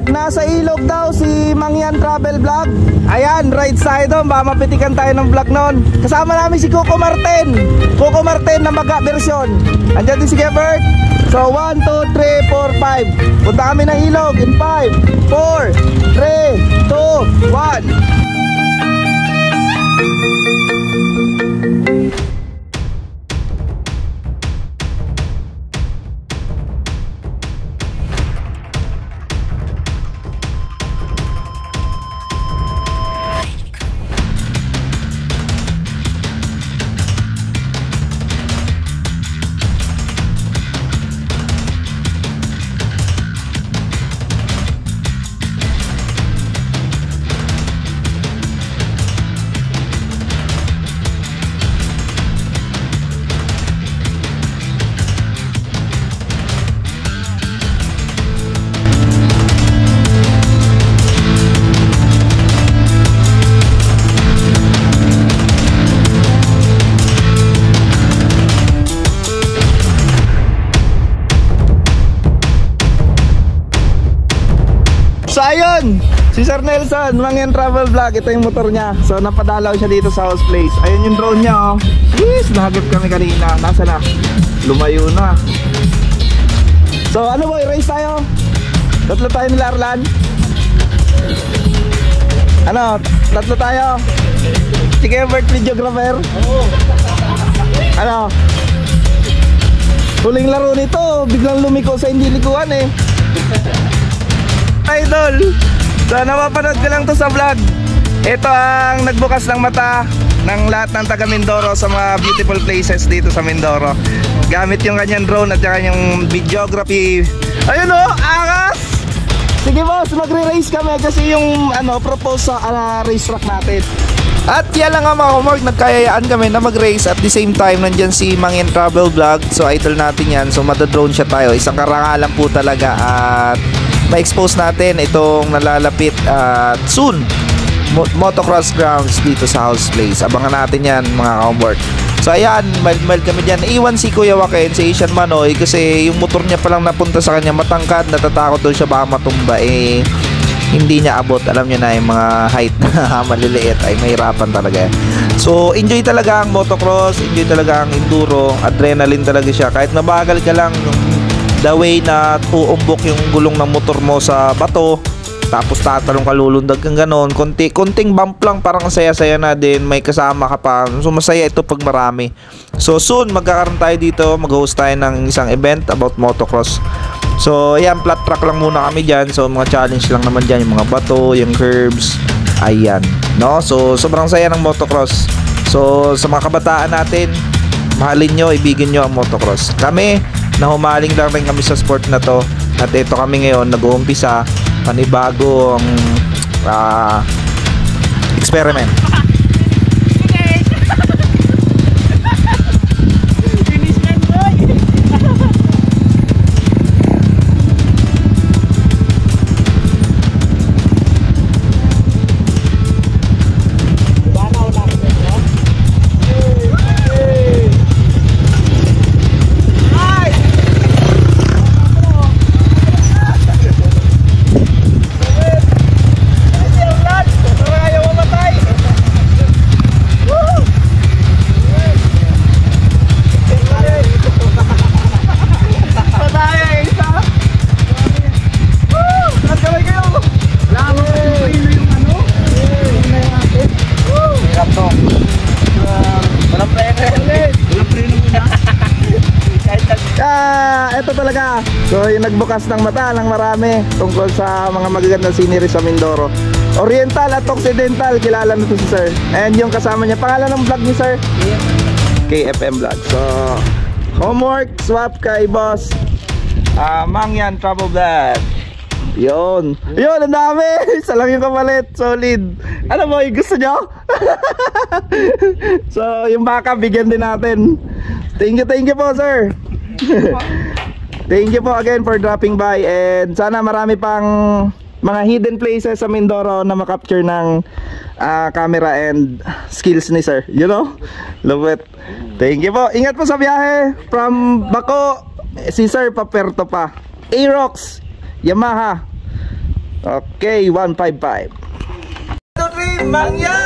nasa ilog daw si Mangyan Travel Vlog. Ayan, rides tayo doon, baka mapitikan tayo ng vlog noon. Kasama namin si Coco Martin na maga version. Andyan din si Gebert. So 1, 2, 3, 4, 5. Punta kami ng ilog in 5, 4, 3, 2, 1. So ayun, si Sir Nelson, Mangyan Travel Vlog, ito yung motor niya. So napadalaw siya dito sa house place. Ayun yung drone niya, oh. Yes, nahagip kami kanina. Nasa na? Lumayo na. So ano boy, race tayo? Tatlo tayo nila Arlan. Ano? Tatlo tayo? Si Gebert videographer. Ano? Huling laro nito, biglang lumiko sa hindi likuan eh. Idol, so napapanood ko lang to sa vlog. Ito ang nagbukas ng mata ng lahat ng taga Mindoro sa mga beautiful places dito sa Mindoro. Gamit yung kanyang drone at yung videography. Ayun o, angas! Sige boss, magre-race kami kasi yung propose sa racetrack natin. At yan lang nga mga kumorg, nagkayayaan kami na mag-race at the same time nandyan si Mangyan Travel Vlog. So idol natin yan, so madadrone siya tayo. Isang karangalan po talaga at ma-expose natin itong nalalapit at soon motocross grounds dito sa house place. Abangan natin yan mga kumorg. So ayan, mild kami dyan. Iwan si Kuya Joaquin, si Asian Manoy, kasi yung motor niya palang napunta sa kanya matangkad, natatakot doon siya baka matumba hindi niya abot. Alam niyo na yung mga height na maliliit ay mahirapan talaga. So enjoy talaga ang motocross, enjoy talaga ang enduro, adrenaline talaga siya. Kahit mabagal ka lang, the way na uumbok yung gulong ng motor mo sa bato, tapos tatalong ka, lulundag kang ganon, konting bump lang, parang saya-saya na din, may kasama ka pa. So masaya ito pag marami. So soon magkakaroon tayo dito, mag-host tayo ng isang event about motocross. So ayan, flat track lang muna kami dyan. So mga challenge lang naman dyan, yung mga bato, yung curbs, ayan, no? So sobrang saya ng motocross. So sa mga kabataan natin, mahalin nyo, ibigin nyo ang motocross. Kami, nahumaling lang rin kami sa sport na to. At ito kami ngayon, nag-uumpisa panibagong experiment. Ito talaga. So yung nagbukas ng mata ng marami tungkol sa mga magagandang scenery sa Mindoro. Oriental at Occidental, kilala na to si Sir. And yung kasama niya, pangalan ng vlog ni Sir? KFM Vlog. So homework swap kay boss Mangyan Travel Vlog. Yun, ang dami. Isa lang yung kapalit, solid. Ano mo, yung gusto nyo? So yung baka bigyan din natin. Thank you po Sir. Thank you po again for dropping by, and sana marami pang mga hidden places sa Mindoro na makapture ng camera and skills ni Sir. You know? Love it. Thank you po. Ingat po sa biyahe. From Bako, si Sir Paperto pa. Aerox, Yamaha. Okay, 155. Mangyan!